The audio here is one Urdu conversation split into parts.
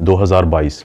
2022।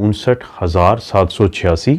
59,786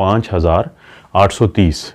5,830।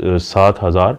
7,000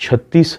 36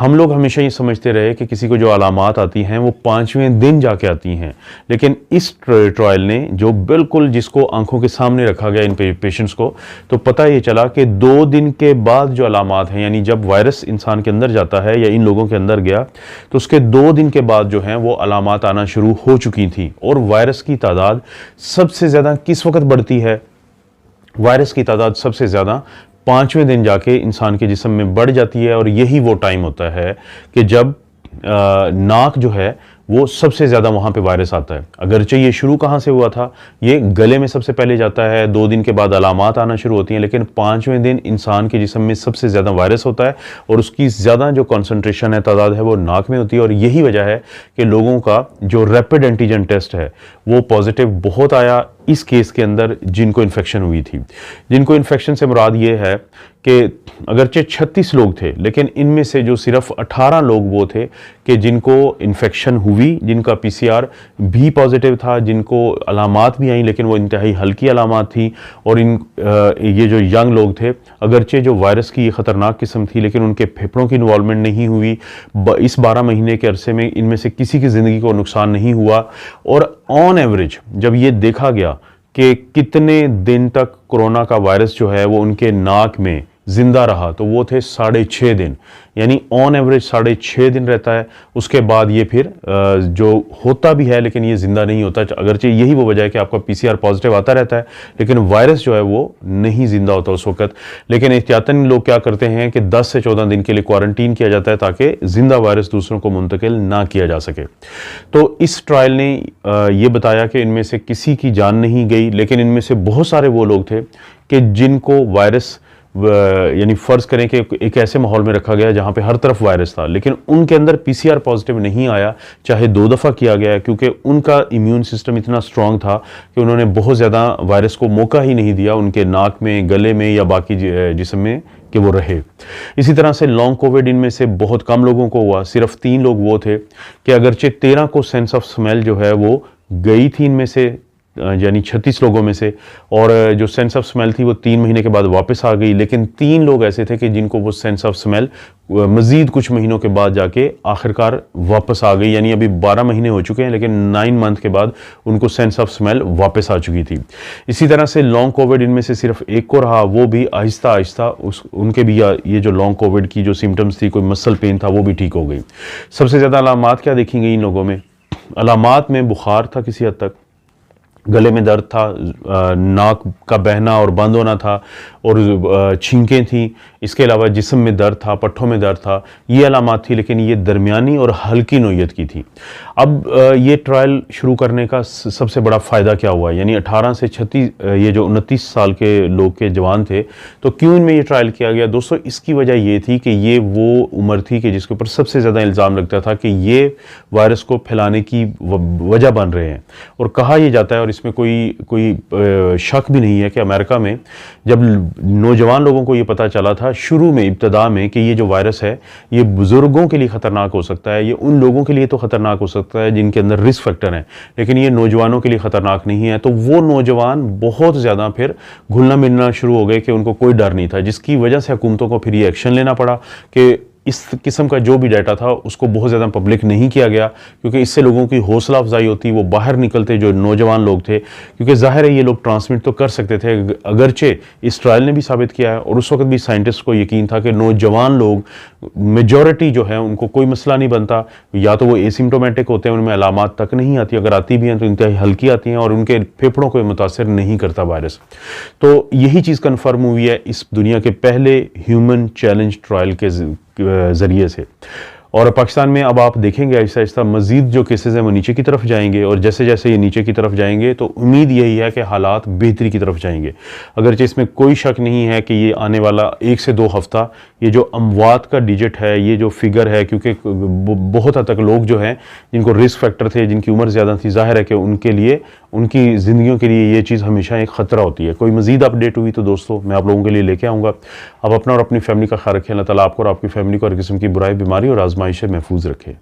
ہم لوگ ہمیشہ یہ سمجھتے رہے کہ کسی کو جو علامات آتی ہیں وہ 5ویں دن جا کے آتی ہیں، لیکن اس ٹرائل نے جو بالکل جس کو آنکھوں کے سامنے رکھا گیا ان پیشنٹس کو، تو پتہ یہ چلا کہ 2 دن کے بعد جو علامات ہیں، یعنی جب وائرس انسان کے اندر جاتا ہے یا ان لوگوں کے اندر گیا تو اس کے 2 دن کے بعد جو ہیں وہ علامات آنا شروع ہو چکی تھیں۔ اور وائرس کی تعداد سب سے زیادہ کس وقت بڑھتی ہے؟ وائرس کی تعداد سب سے زیادہ 5ویں دن جا کے انسان کے جسم میں بڑھ جاتی ہے، اور یہی وہ ٹائم ہوتا ہے کہ جب ناک جو ہے وہ سب سے زیادہ وہاں پہ وائرس آتا ہے۔ اگرچہ یہ شروع کہاں سے ہوا تھا؟ یہ گلے میں سب سے پہلے جاتا ہے، 2 دن کے بعد علامات آنا شروع ہوتی ہیں، لیکن 5ویں دن انسان کے جسم میں سب سے زیادہ وائرس ہوتا ہے، اور اس کی زیادہ جو کنسنٹریشن ہے، تعداد ہے، وہ ناک میں ہوتی ہے۔ اور یہی وجہ ہے کہ لوگوں کا جو ریپڈ اینٹیجن ٹیسٹ ہے وہ پازیٹیو بہت آیا اس کیس کے اندر جن کو انفیکشن ہوئی تھی۔ جن کو انفیکشن سے مراد یہ ہے کہ اگرچہ 36 لوگ تھے، لیکن ان میں سے جو صرف 18 لوگ وہ تھے کہ جن کو انفیکشن ہوئی، جن کا PCR بھی پازیٹیو تھا، جن کو علامات بھی آئیں لیکن وہ انتہائی ہلکی علامات تھیں۔ اور یہ جو ینگ لوگ تھے، اگرچہ جو وائرس کی خطرناک قسم تھی لیکن ان کے پھیپھڑوں کی انوالومنٹ نہیں ہوئی، اس 12 مہینے کے عرصے میں ان میں سے کسی کی زندگی کو نقصان نہیں ہوا۔ اور آن ایوریج جب یہ دیکھا گیا کہ کتنے دن تک کورونا کا وائرس جو ہے وہ ان کے ناک میں زندہ رہا، تو وہ تھے 6.5 دن، یعنی آن ایوریج 6.5 دن رہتا ہے۔ اس کے بعد یہ پھر جو ہوتا بھی ہے لیکن یہ زندہ نہیں ہوتا، اگرچہ یہی وہ وجہ ہے کہ آپ کا PCR پازیٹیو آتا رہتا ہے لیکن وائرس جو ہے وہ نہیں زندہ ہوتا اس وقت۔ لیکن احتیاطاً لوگ کیا کرتے ہیں کہ 10 سے 14 دن کے لیے کوارنٹین کیا جاتا ہے تاکہ زندہ وائرس دوسروں کو منتقل نہ کیا جا سکے۔ تو اس ٹرائل نے یہ بتایا کہ ان میں سے کسی کی جان نہیں گئی، لیکن ان میں سے بہت سارے وہ لوگ تھے کہ جن کو وائرس، یعنی فرض کریں کہ ایک ایسے ماحول میں رکھا گیا جہاں پہ ہر طرف وائرس تھا لیکن ان کے اندر PCR پازیٹیو نہیں آیا، چاہے 2 دفعہ کیا گیا ہے، کیونکہ ان کا امیون سسٹم اتنا سٹرونگ تھا کہ انہوں نے بہت زیادہ وائرس کو موقع ہی نہیں دیا ان کے ناک میں، گلے میں یا باقی جسم میں کہ وہ رہے۔ اسی طرح سے لانگ کووڈ ان میں سے بہت کم لوگوں کو ہوا، صرف 3 لوگ وہ تھے کہ اگرچہ 13 کو سینس آف سمیل جو ہے وہ گئی تھی ان میں سے، یعنی 36 لوگوں میں سے، اور جو سینس آف سمیل تھی وہ 3 مہینے کے بعد واپس آ گئی، لیکن 3 لوگ ایسے تھے کہ جن کو وہ سینس آف سمیل مزید کچھ مہینوں کے بعد جا کے آخرکار واپس آ گئی، یعنی ابھی 12 مہینے ہو چکے ہیں لیکن 9 منتھ کے بعد ان کو سینس آف سمیل واپس آ چکی تھی۔ اسی طرح سے لانگ کووڈ ان میں سے صرف ایک کو رہا، وہ بھی آہستہ آہستہ ان کے بھی یہ جو لانگ کووڈ کی جو سمٹمز تھی، کوئی مسل پین تھا، وہ بھی ٹھیک ہو گئی۔ سب سے زیادہ علامات کیا دیکھی گئی ان لوگوں میں؟ علامات میں بخار تھا کسی حد تک، گلے میں درد تھا، ناک کا بہنا اور بند ہونا تھا، اور چھینکیں تھیں۔ اس کے علاوہ جسم میں درد تھا، پٹھوں میں درد تھا، یہ علامات تھی، لیکن یہ درمیانی اور ہلکی نوعیت کی تھی۔ اب یہ ٹرائل شروع کرنے کا سب سے بڑا فائدہ کیا ہوا؟ یعنی 18 سے 36 یہ جو 29 سال کے لوگ کے جوان تھے، تو کیوں ان میں یہ ٹرائل کیا گیا؟ دوستو اس کی وجہ یہ تھی کہ یہ وہ عمر تھی کہ جس کے اوپر سب سے زیادہ الزام لگتا تھا کہ یہ وائرس کو پھیلانے کی وجہ بن رہے ہیں۔ اور کہا یہ جاتا ہے، اور اس میں کوئی شک بھی نہیں ہے کہ امریکہ میں جب نوجوان لوگوں کو یہ پتہ چلا تھا شروع میں، ابتدا میں، کہ یہ جو وائرس ہے یہ بزرگوں کے لیے خطرناک ہو سکتا ہے، یہ ان لوگوں کے لیے تو خطرناک ہو سکتا ہے جن کے اندر رسک فیکٹر ہیں، لیکن یہ نوجوانوں کے لیے خطرناک نہیں ہے، تو وہ نوجوان بہت زیادہ پھر گھلنا ملنا شروع ہو گئے کہ ان کو کوئی ڈر نہیں تھا، جس کی وجہ سے حکومتوں کو پھر یہ ایکشن لینا پڑا کہ اس قسم کا جو بھی ڈیٹا تھا اس کو بہت زیادہ پبلک نہیں کیا گیا، کیونکہ اس سے لوگوں کی حوصلہ افزائی ہوتی، وہ باہر نکلتے جو نوجوان لوگ تھے، کیونکہ ظاہر ہے یہ لوگ ٹرانسمٹ تو کر سکتے تھے، اگرچہ اس ٹرائل نے بھی ثابت کیا ہے اور اس وقت بھی سائنٹسٹ کو یقین تھا کہ نوجوان لوگ میجورٹی جو ہے ان کو کوئی مسئلہ نہیں بنتا، یا تو وہ ایسمپٹومیٹک ہوتے ہیں، ان میں علامات تک نہیں آتی، اگر آتی بھی ہیں تو انتہائی ہلکی آتی ہیں، اور ان کے پھیپھڑوں کو متاثر نہیں کرتا وائرس۔ تو یہی چیز کنفرم ہوئی ہے اس دنیا کے پہلے ہیومن چیلنج ٹرائل کے ذریعے سے۔ اور پاکستان میں اب آپ دیکھیں گے آہستہ آہستہ مزید جو کیسز ہیں وہ نیچے کی طرف جائیں گے، اور جیسے جیسے یہ نیچے کی طرف جائیں گے تو امید یہی ہے کہ حالات بہتری کی طرف جائیں گے، اگرچہ اس میں کوئی شک نہیں ہے کہ یہ آنے والا 1 سے 2 ہفتہ یہ جو اموات کا ڈیجٹ ہے، یہ جو فگر ہے، کیونکہ بہت حد تک لوگ جو ہیں جن کو رسک فیکٹر تھے، جن کی عمر زیادہ تھی، ظاہر ہے کہ ان کے لیے، ان کی زندگیوں کے لیے یہ چیز ہمیشہ ایک خطرہ ہوتی ہے۔ کوئی مزید اپڈیٹ ہوئی تو دوستو میں آپ لوگوں کے لیے لے کے آؤں گا۔ اب اپنا اور اپنی فیملی کا خیال رکھیں، اللہ تعالیٰ آپ کو اور آپ کی فیملی کو ہر قسم کی برائی، بیماری اور آزمائش سے محفوظ رکھے۔